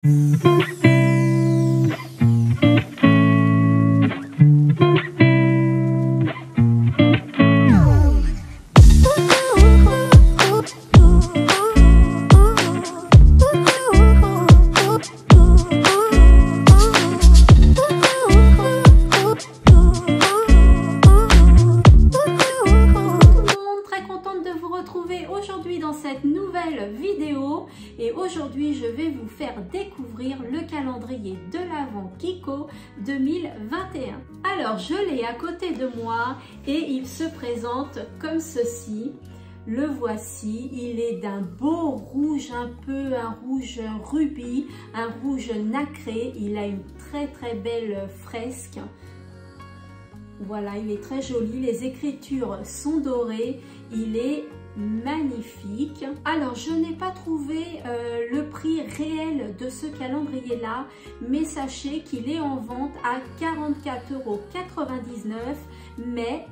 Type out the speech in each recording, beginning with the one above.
Aujourd'hui dans cette nouvelle vidéo, et aujourd'hui je vais vous faire découvrir le calendrier de l'Avent Kiko 2021. Alors je l'ai à côté de moi et il se présente comme ceci. Le voici, il est d'un beau rouge, un rouge rubis, un rouge nacré. Il a une très belle fresque. Voilà, il est très joli, les écritures sont dorées, il est magnifique. Alors je n'ai pas trouvé le prix réel de ce calendrier là, mais sachez qu'il est en vente à 44,99 €. Mais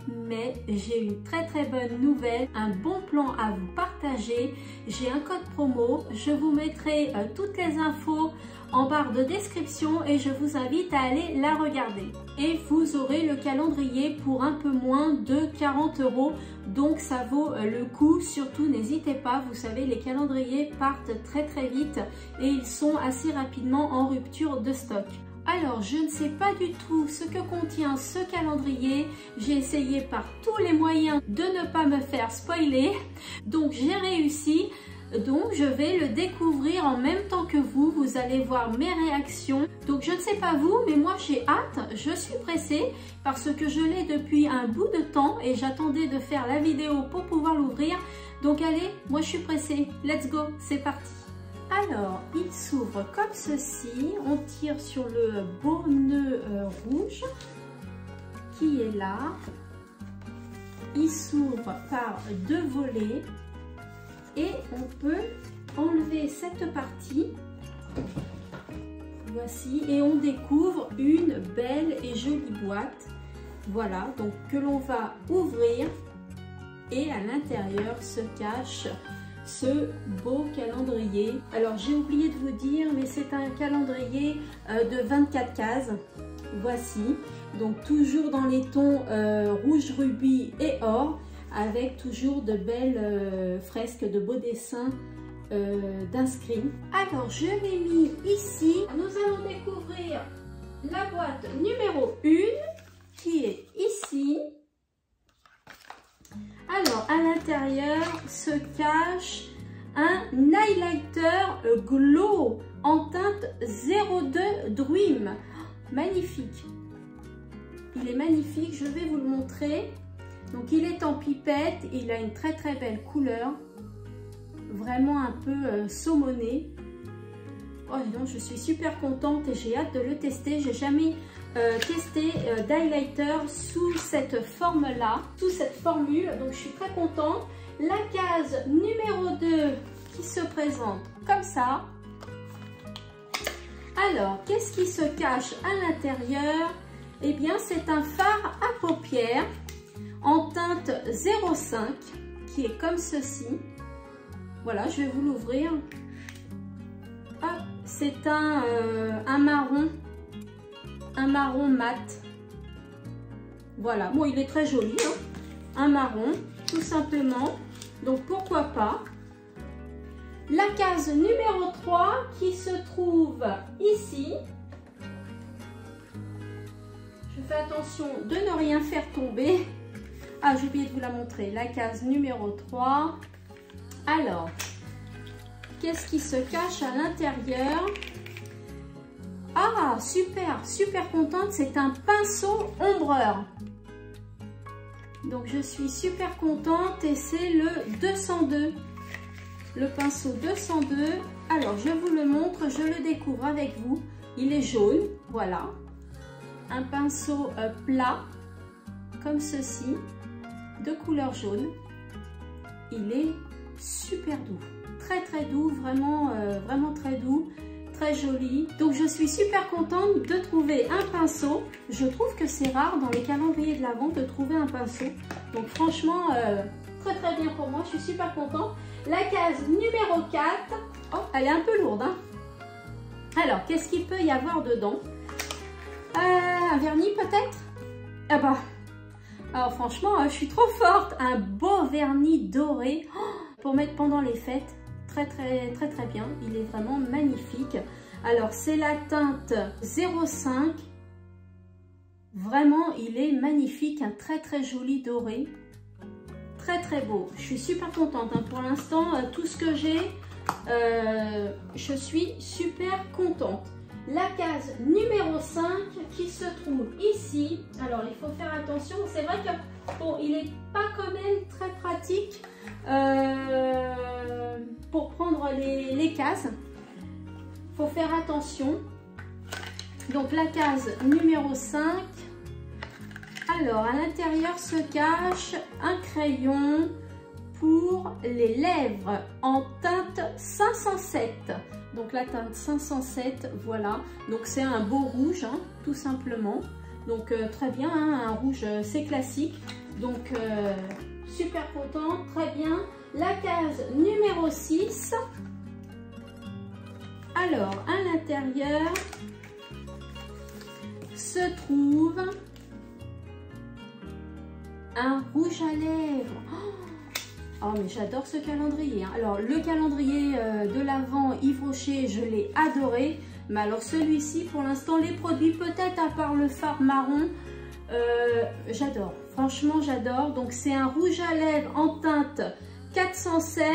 j'ai une très bonne nouvelle, un bon plan à vous partager. J'ai un code promo, je vous mettrai toutes les infos en barre de description et je vous invite à aller la regarder. Et vous aurez le calendrier pour un peu moins de 40 €, donc ça vaut le coup. Surtout n'hésitez pas, vous savez les calendriers partent très vite et ils sont assez rapidement en rupture de stock. Alors je ne sais pas du tout ce que contient ce calendrier, j'ai essayé par tous les moyens de ne pas me faire spoiler, donc j'ai réussi. Donc je vais le découvrir en même temps que vous, vous allez voir mes réactions. Donc je ne sais pas vous, mais moi j'ai hâte, je suis pressée parce que je l'ai depuis un bout de temps et j'attendais de faire la vidéo pour pouvoir l'ouvrir. Donc allez, moi je suis pressée, let's go, c'est parti. Alors il s'ouvre comme ceci, on tire sur le beau nœud rouge qui est là. Il s'ouvre par deux volets. Et on peut enlever cette partie, voici, et on découvre une belle et jolie boîte, voilà, donc que l'on va ouvrir, et à l'intérieur se cache ce beau calendrier. Alors j'ai oublié de vous dire, mais c'est un calendrier de 24 cases, voici, donc toujours dans les tons rouge, rubis et or, avec toujours de belles fresques, de beaux dessins d'inscrits. Alors je l'ai mis ici. Nous allons découvrir la boîte numéro 1 qui est ici. Alors à l'intérieur se cache un highlighter glow en teinte 02 Dream. Magnifique. Il est magnifique, je vais vous le montrer. Donc il est en pipette, il a une très belle couleur, vraiment un peu saumonné. Oh non, je suis super contente et j'ai hâte de le tester. J'ai jamais testé d'highlighter sous cette forme-là, sous cette formule, donc je suis très contente. La case numéro 2 qui se présente comme ça. Alors, qu'est-ce qui se cache à l'intérieur? Eh bien, c'est un fard à paupières en teinte 05 qui est comme ceci. Voilà, je vais vous l'ouvrir. C'est un marron mat. Voilà, bon, il est très joli, hein. Un marron tout simplement, donc pourquoi pas. La case numéro 3 qui se trouve ici. Je fais attention de ne rien faire tomber. Ah, j'ai oublié de vous la montrer, la case numéro 3. Alors, qu'est-ce qui se cache à l'intérieur? Ah, super contente, c'est un pinceau ombreur. Donc, je suis super contente et c'est le 202. Le pinceau 202. Alors, je vous le montre, je le découvre avec vous. Il est jaune, voilà. Un pinceau plat, comme ceci. De couleur jaune. Il est super doux, très doux, vraiment très doux, très joli. Donc je suis super contente de trouver un pinceau. Je trouve que c'est rare dans les calendriers de l'Avent de trouver un pinceau, donc franchement très bien pour moi, je suis super contente. La case numéro 4, oh, elle est un peu lourde, hein. Alors, qu'est-ce qu'il peut y avoir dedans? Un vernis peut-être? Ah bah, alors franchement, je suis trop forte. Un beau vernis doré pour mettre pendant les fêtes. Très bien. Il est vraiment magnifique. Alors, c'est la teinte 05. Vraiment, il est magnifique. Un très joli doré. Très beau. Je suis super contente. Hein. Pour l'instant, tout ce que j'ai, je suis super contente. La case numéro 5 qui se trouve ici. Alors, il faut faire attention. C'est vrai que bon, il n'est pas quand même très pratique pour prendre les cases. Il faut faire attention. Donc, la case numéro 5. Alors, à l'intérieur se cache un crayon pour les lèvres en teinte 507. Donc la teinte 507, voilà. Donc c'est un beau rouge, hein, tout simplement. Donc très bien, hein, un rouge, c'est classique. Donc super content, très bien. La case numéro 6. Alors, à l'intérieur se trouve un rouge à lèvres. Oh, mais j'adore ce calendrier. Hein. Alors, le calendrier de l'Avent Yves Rocher, je l'ai adoré. Mais alors, celui-ci, pour l'instant, les produits, peut-être à part le fard marron, j'adore. Franchement, j'adore. Donc, c'est un rouge à lèvres en teinte 407.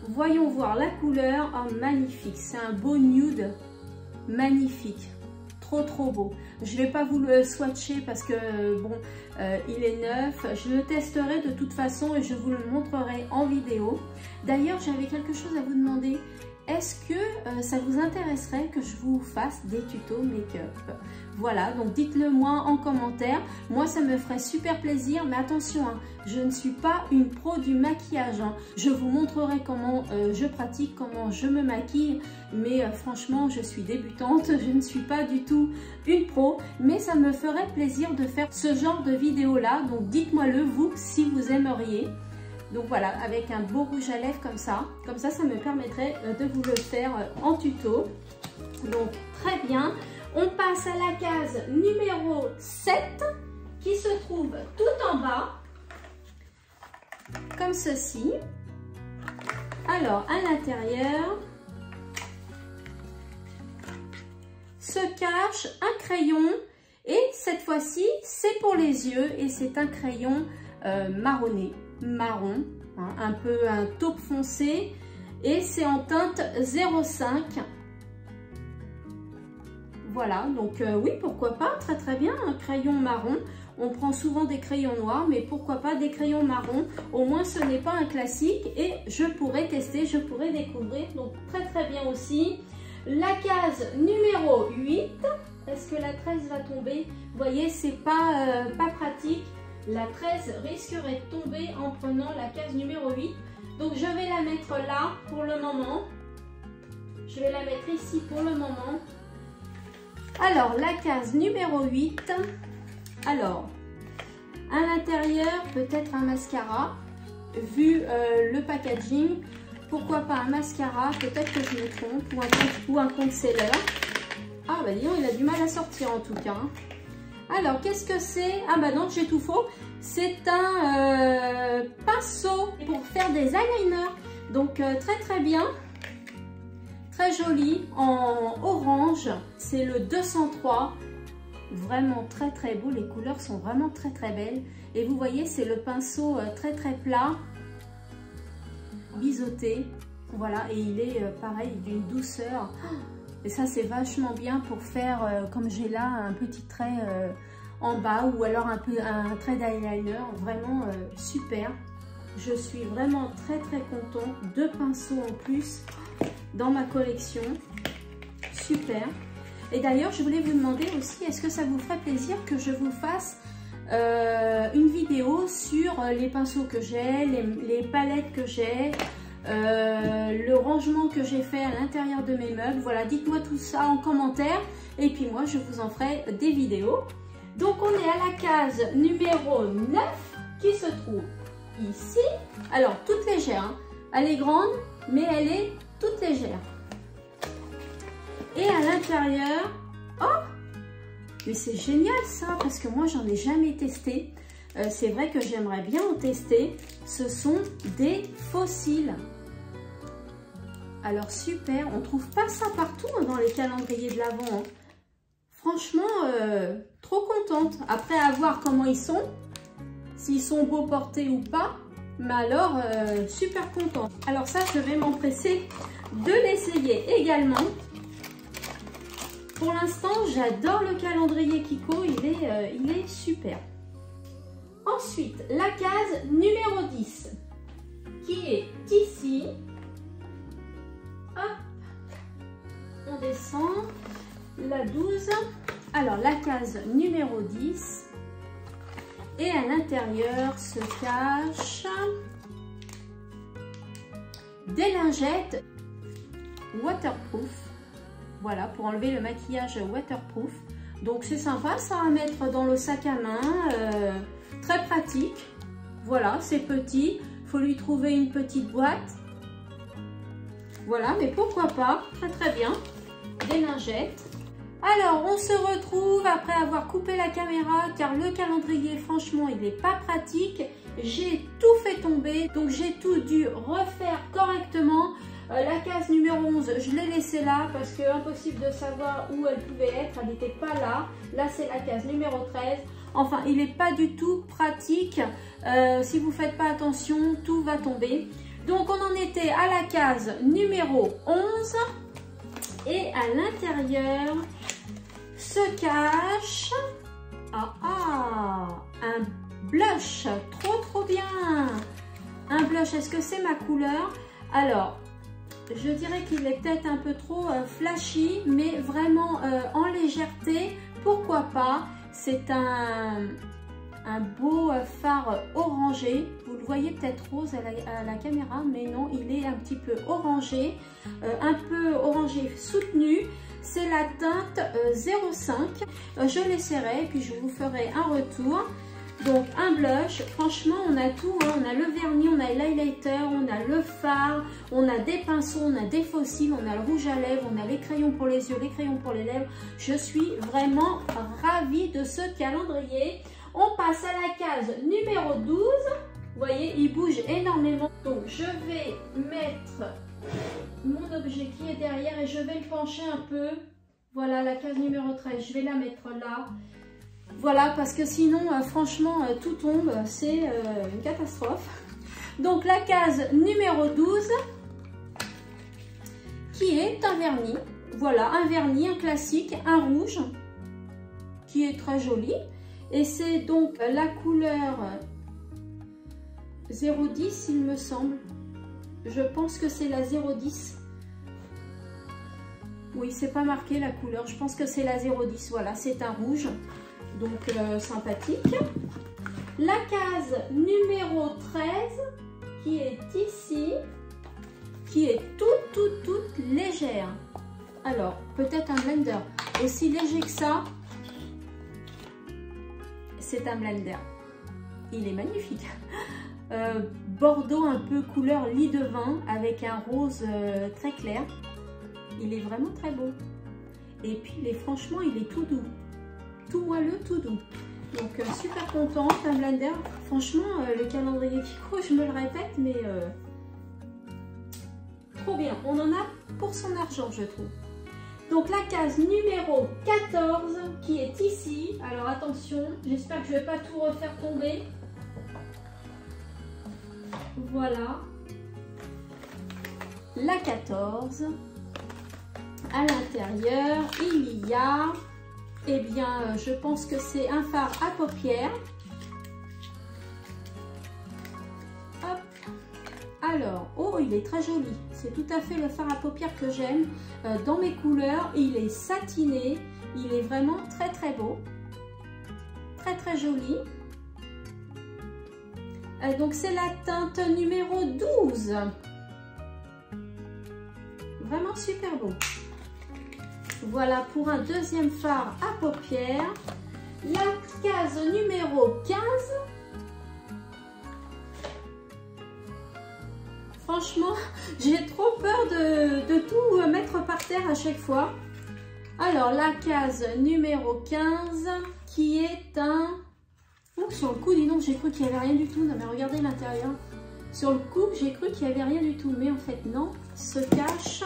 Voyons voir la couleur. Oh, magnifique. C'est un beau nude. Magnifique. Trop beau. Je vais pas vous le swatcher parce que bon, il est neuf. Je le testerai de toute façon et je vous le montrerai en vidéo. D'ailleurs, j'avais quelque chose à vous demander. Est-ce que ça vous intéresserait que je vous fasse des tutos make-up? Voilà, donc dites-le moi en commentaire. Moi, ça me ferait super plaisir. Mais attention, hein, je ne suis pas une pro du maquillage. Hein. Je vous montrerai comment je pratique, comment je me maquille. Mais franchement, je suis débutante. Je ne suis pas du tout une pro. Mais ça me ferait plaisir de faire ce genre de vidéo-là. Donc dites-moi-le, vous, si vous aimeriez. Donc voilà, avec un beau rouge à lèvres comme ça. Comme ça, ça me permettrait de vous le faire en tuto. Donc très bien. On passe à la case numéro 7 qui se trouve tout en bas. Comme ceci. Alors, à l'intérieur se cache un crayon. Et cette fois-ci, c'est pour les yeux. Et c'est un crayon marronné. Marron, hein, un peu un taupe foncé, et c'est en teinte 05. Voilà, donc oui, pourquoi pas, très bien, un crayon marron. On prend souvent des crayons noirs, mais pourquoi pas des crayons marrons. Au moins, ce n'est pas un classique et je pourrais tester, je pourrais découvrir. Donc très bien aussi. La case numéro 8, est-ce que la 13 va tomber? Vous voyez, c'est pas pratique. La 13 risquerait de tomber en prenant la case numéro 8. Donc je vais la mettre là pour le moment. Je vais la mettre ici pour le moment. Alors la case numéro 8. Alors, à l'intérieur, peut-être un mascara. Vu le packaging, pourquoi pas un mascara? Peut-être que je me trompe. Ou un concealer. Ah bah disons, il a du mal à sortir en tout cas. Alors, qu'est-ce que c'est? Ah bah non, j'ai tout faux. C'est un pinceau pour faire des eyeliners. Donc, très bien. Très joli, en orange. C'est le 203. Vraiment très beau. Les couleurs sont vraiment très belles. Et vous voyez, c'est le pinceau très plat. Biseauté. Voilà, et il est pareil, d'une douceur. Et ça, c'est vachement bien pour faire, comme j'ai là, un petit trait en bas ou alors un trait d'eyeliner. Vraiment super. Je suis vraiment très contente. 2 pinceaux en plus dans ma collection. Super. Et d'ailleurs, je voulais vous demander aussi, est-ce que ça vous ferait plaisir que je vous fasse une vidéo sur les pinceaux que j'ai, les palettes que j'ai, le rangement que j'ai fait à l'intérieur de mes meubles. Voilà, dites-moi tout ça en commentaire et puis moi je vous en ferai des vidéos. Donc on est à la case numéro 9 qui se trouve ici. Alors toute légère, hein. Elle est grande mais elle est toute légère. l'intérieur, oh, mais c'est génial ça, parce que moi j'en ai jamais testé. C'est vrai que j'aimerais bien en tester. Ce sont des fossiles. Alors super, on trouve pas ça partout hein, dans les calendriers de l'Avent. Hein. Franchement, trop contente. Après, à voir comment ils sont, s'ils sont beaux portés ou pas. Mais alors, super contente. Alors ça, je vais m'empresser de l'essayer également. Pour l'instant, j'adore le calendrier Kiko, il est super. Ensuite, la case numéro 10, qui est ici. Hop, on descend. La 12. Alors, la case numéro 10. Et à l'intérieur se cachent des lingettes waterproof. Voilà, pour enlever le maquillage waterproof. Donc c'est sympa ça à mettre dans le sac à main, très pratique. Voilà, c'est petit, il faut lui trouver une petite boîte. Voilà, mais pourquoi pas, très très bien. Des lingettes. Alors on se retrouve après avoir coupé la caméra car le calendrier franchement il n'est pas pratique. J'ai tout fait tomber, donc j'ai tout dû refaire correctement. La case numéro 11, je l'ai laissée là parce que impossible de savoir où elle pouvait être, elle n'était pas là. Là, c'est la case numéro 13. Enfin, il n'est pas du tout pratique. Si vous ne faites pas attention, tout va tomber. Donc, on en était à la case numéro 11. Et à l'intérieur se cache un blush. Trop bien. Un blush, est-ce que c'est ma couleur? Alors, je dirais qu'il est peut-être un peu trop flashy, mais vraiment en légèreté, pourquoi pas. C'est un beau fard orangé. Vous le voyez peut-être rose à la caméra, mais non, il est un petit peu orangé, soutenu. C'est la teinte 05. Je l'essaierai et puis je vous ferai un retour. Donc un blush, franchement on a tout, hein. On a le vernis, on a l'highlighter, on a le fard, on a des pinceaux, on a des fossiles, on a le rouge à lèvres, on a les crayons pour les yeux, les crayons pour les lèvres. Je suis vraiment ravie de ce calendrier. On passe à la case numéro 12. Vous voyez, il bouge énormément. Donc je vais mettre mon objet qui est derrière et je vais le pencher un peu. Voilà la case numéro 13, je vais la mettre là. Voilà, parce que sinon, franchement, tout tombe, c'est une catastrophe. Donc, la case numéro 12, qui est un vernis. Voilà, un vernis, un classique, un rouge, qui est très joli. Et c'est donc la couleur 010, il me semble. Je pense que c'est la 010. Oui, c'est pas marqué la couleur. Je pense que c'est la 010. Voilà, c'est un rouge. Donc sympathique. La case numéro 13 qui est ici, qui est toute légère. Alors peut-être un blender aussi léger que ça. C'est un blender. Il est magnifique. Bordeaux un peu couleur lit de vin avec un rose très clair. Il est vraiment très beau. Et puis franchement il est tout doux. Tout moelleux, tout doux. Donc super contente, un blender. Franchement, le calendrier Kiko, je me le répète, mais trop bien. On en a pour son argent, je trouve. Donc la case numéro 14 qui est ici. Alors attention, j'espère que je ne vais pas tout refaire tomber. Voilà. La 14. À l'intérieur, il y a... Eh bien, je pense que c'est un fard à paupières. Hop. Alors, oh, il est très joli. C'est tout à fait le fard à paupières que j'aime. Dans mes couleurs, il est satiné. Il est vraiment très beau. Très joli. Donc, c'est la teinte numéro 12. Vraiment super beau. Voilà pour un deuxième fard à paupières. La case numéro 15. Franchement, j'ai trop peur de tout mettre par terre à chaque fois. Alors, la case numéro 15 qui est un... Oh, sur le coup, dis donc, j'ai cru qu'il n'y avait rien du tout. Non, mais regardez l'intérieur. Sur le coup, j'ai cru qu'il n'y avait rien du tout. Mais en fait, non, se cache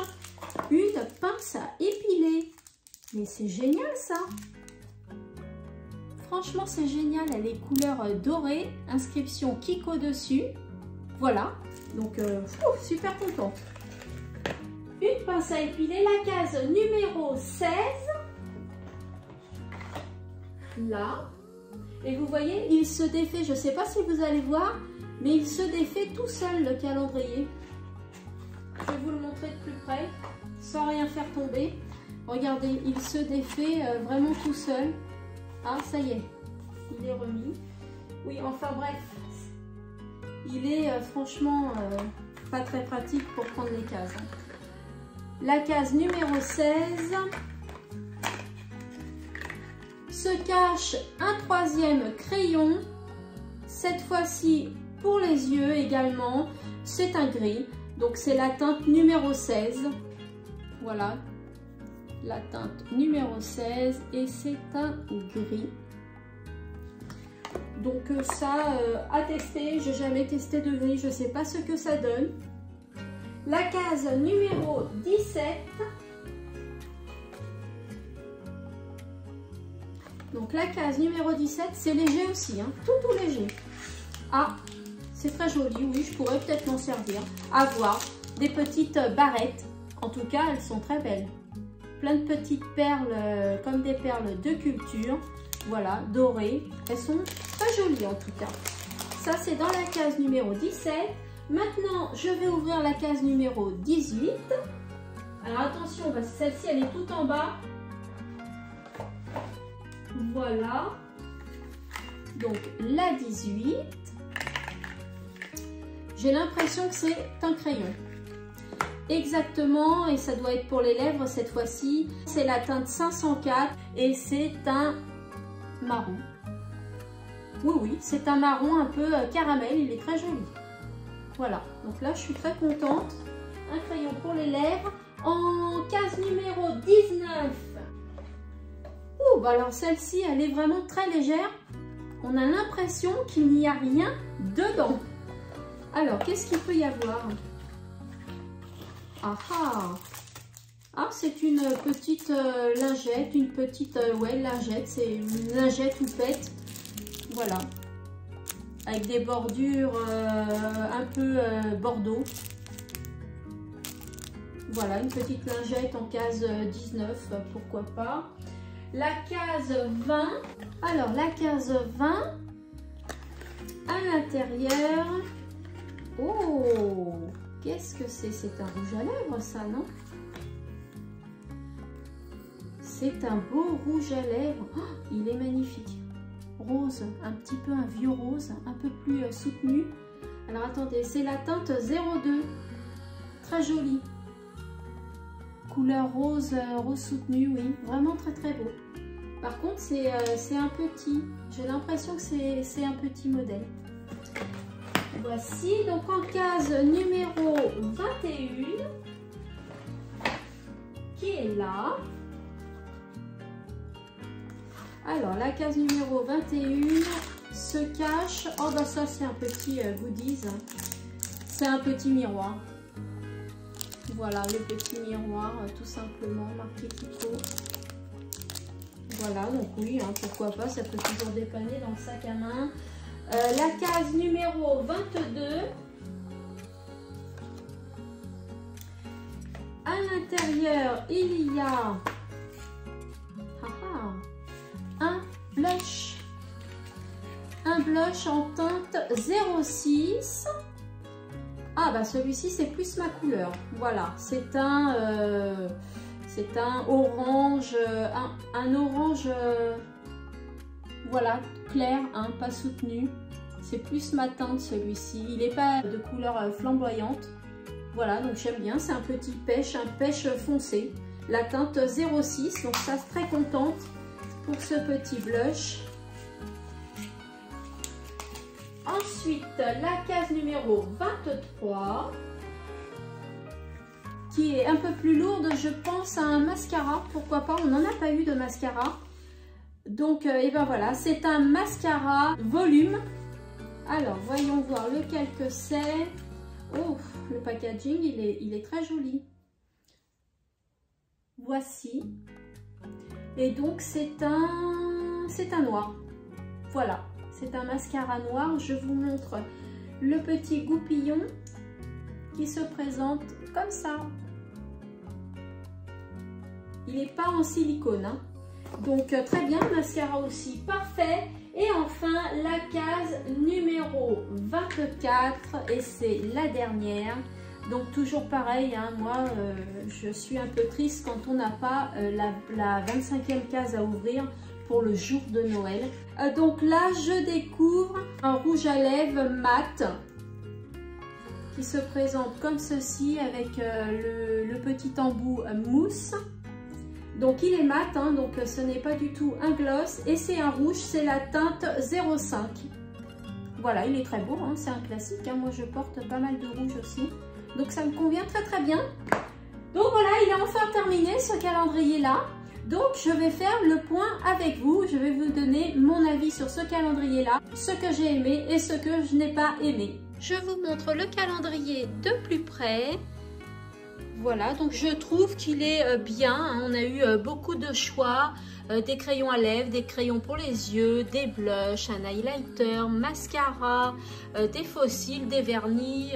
une pince à épiler. Mais c'est génial, ça. Franchement, c'est génial. Elle est couleur dorée. Inscription Kiko dessus. Voilà. Donc, super contente. Une pince à épiler. La case numéro 16. Là. Et vous voyez, il se défait. Je ne sais pas si vous allez voir, mais il se défait tout seul, le calendrier. Je vais vous le montrer de plus près, sans rien faire tomber. Regardez, il se défait vraiment tout seul. Ah, ça y est, il est remis. Oui, enfin bref, il est franchement pas très pratique pour prendre les cases. La case numéro 16 se cache un troisième crayon. Cette fois-ci pour les yeux également. C'est un gris, donc c'est la teinte numéro 16. Voilà, la teinte numéro 16 et c'est un gris. Donc ça à tester, j'ai jamais testé de gris, je sais pas ce que ça donne. La case numéro 17. Donc la case numéro 17, c'est léger aussi, hein, tout léger. Ah, c'est très joli, oui, je pourrais peut-être m'en servir. À voir, des petites barrettes, en tout cas elles sont très belles. Plein de petites perles, comme des perles de culture, voilà, dorées. Elles sont très jolies en tout cas. Ça c'est dans la case numéro 17. Maintenant, je vais ouvrir la case numéro 18. Alors attention, parce que celle-ci elle est tout en bas. Voilà, donc la 18, j'ai l'impression que c'est un crayon. Exactement, et ça doit être pour les lèvres cette fois-ci. C'est la teinte 504 et c'est un marron. Oui, c'est un marron un peu caramel, il est très joli. Voilà, donc là je suis très contente. Un crayon pour les lèvres. En case numéro 19. Ouh, bah alors celle-ci, elle est vraiment très légère. On a l'impression qu'il n'y a rien dedans. Alors, qu'est-ce qu'il peut y avoir? Ah ah! Ah, c'est une petite lingette, une petite, lingette. C'est une lingette houppette. Voilà. Avec des bordures un peu bordeaux. Voilà, une petite lingette en case 19, pourquoi pas. La case 20, alors la case 20, à l'intérieur, oh, qu'est-ce que c'est? C'est un rouge à lèvres ça, non? C'est un beau rouge à lèvres, oh, il est magnifique, rose, un petit peu un vieux rose, un peu plus soutenu. Alors attendez, c'est la teinte 02, très jolie. Couleur rose, rose soutenue, oui, vraiment très très beau. Par contre, c'est un petit, j'ai l'impression que c'est un petit modèle. Voici, donc en case numéro 21, qui est là. Alors, la case numéro 21 se cache, oh bah ça c'est un petit goodies, c'est un petit miroir. Voilà, le petit miroir, tout simplement, marqué Kiko. Voilà, donc oui, hein, pourquoi pas, ça peut toujours dépanner dans le sac à main. La case numéro 22. À l'intérieur, il y a un blush. Un blush en teinte 06. Ah bah celui-ci c'est plus ma couleur. Voilà, c'est un orange, un orange, voilà, clair, hein, pas soutenu. C'est plus ma teinte celui-ci. Il n'est pas de couleur flamboyante. Voilà, donc j'aime bien. C'est un petit pêche, un pêche foncé. La teinte 06, donc ça, très contente pour ce petit blush. Ensuite, la case numéro 23. qui est un peu plus lourde, je pense à un mascara. Pourquoi pas, on n'en a pas eu de mascara. Donc, et ben voilà, c'est un mascara volume. Alors, voyons voir lequel que c'est. Oh, le packaging, il est très joli. Voici. Et donc, c'est un noir. Voilà, c'est un mascara noir. Je vous montre le petit goupillon qui se présente comme ça. Il n'est pas en silicone, hein. Donc très bien, mascara aussi parfait. Et enfin la case numéro 24 et c'est la dernière. Donc toujours pareil, hein, moi je suis un peu triste quand on n'a pas la 25e case à ouvrir pour le jour de Noël. Donc là je découvre un rouge à lèvres mat qui se présente comme ceci avec le petit embout mousse. Donc il est mat, hein, donc ce n'est pas du tout un gloss et c'est un rouge, c'est la teinte 05. Voilà, il est très beau, hein, c'est un classique, hein, moi je porte pas mal de rouge aussi, donc ça me convient très très bien. Donc voilà, il est enfin terminé ce calendrier là. Donc je vais faire le point avec vous, je vais vous donner mon avis sur ce calendrier là, ce que j'ai aimé et ce que je n'ai pas aimé. Je vous montre le calendrier de plus près. Voilà, donc je trouve qu'il est bien, hein. On a eu beaucoup de choix, des crayons à lèvres, des crayons pour les yeux, des blushs, un highlighter, mascara, des fossiles, des vernis.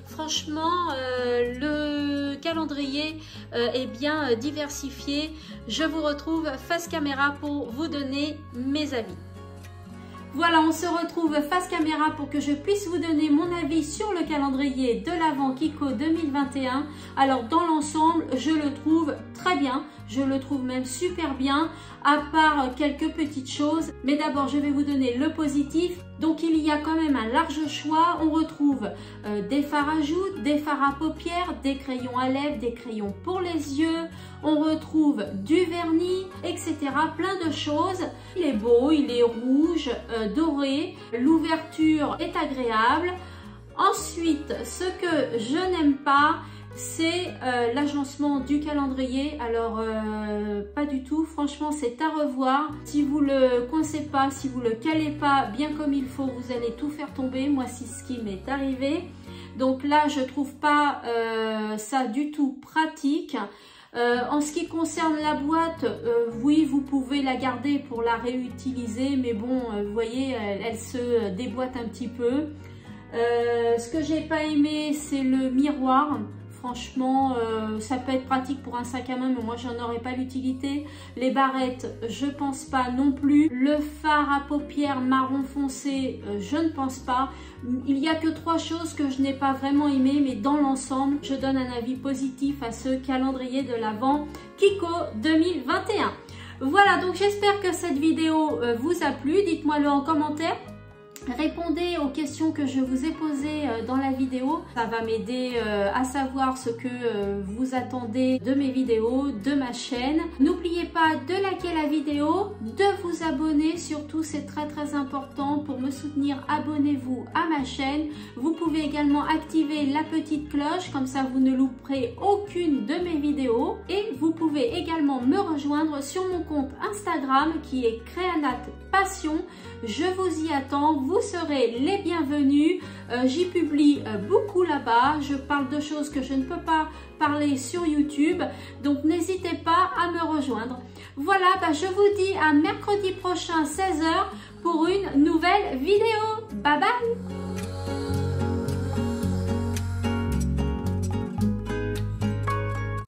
Franchement, le calendrier est bien diversifié. Je vous retrouve face caméra pour vous donner mes avis. Voilà, on se retrouve face caméra pour que je puisse vous donner mon avis sur le calendrier de l'Avent Kiko 2021. Alors dans l'ensemble, je le trouve très bien, je le trouve même super bien, à part quelques petites choses. Mais d'abord, je vais vous donner le positif. Donc il y a quand même un large choix. On retrouve des fards à joues, des fards à paupières, des crayons à lèvres, des crayons pour les yeux. On retrouve du vernis, etc. Plein de choses. Il est beau, il est rouge, doré. L'ouverture est agréable. Ensuite, ce que je n'aime pas, c'est l'agencement du calendrier. Alors pas du tout, franchement c'est à revoir. Si vous le coincez pas, si vous le calez pas bien comme il faut, vous allez tout faire tomber. Moi c'est ce qui m'est arrivé. Donc là je trouve pas ça du tout pratique. En ce qui concerne la boîte, oui, vous pouvez la garder pour la réutiliser, mais bon, vous voyez, elle se déboîte un petit peu. Ce que j'ai pas aimé, c'est le miroir. Franchement, ça peut être pratique pour un sac à main, mais moi, j'en aurais pas l'utilité. Les barrettes, je pense pas non plus. Le fard à paupières marron foncé, je ne pense pas. Il n'y a que 3 choses que je n'ai pas vraiment aimé, mais dans l'ensemble, je donne un avis positif à ce calendrier de l'Avent Kiko 2021. Voilà, donc j'espère que cette vidéo vous a plu. Dites-moi le en commentaire. Répondez aux questions que je vous ai posées dans la vidéo. Ça va m'aider à savoir ce que vous attendez de mes vidéos, de ma chaîne. N'oubliez pas de liker la vidéo, de vous abonner. Surtout, c'est très très important pour me soutenir. Abonnez-vous à ma chaîne. Vous pouvez également activer la petite cloche. Comme ça, vous ne louperez aucune de mes vidéos. Et vous pouvez également me rejoindre sur mon compte Instagram qui est Créanat Passion. Je vous y attends. Vous serez les bienvenus. J'y publie beaucoup là-bas. Je parle de choses que je ne peux pas parler sur YouTube. Donc n'hésitez pas à me rejoindre. Voilà, je vous dis à mercredi prochain 16 h pour une nouvelle vidéo. Bye bye!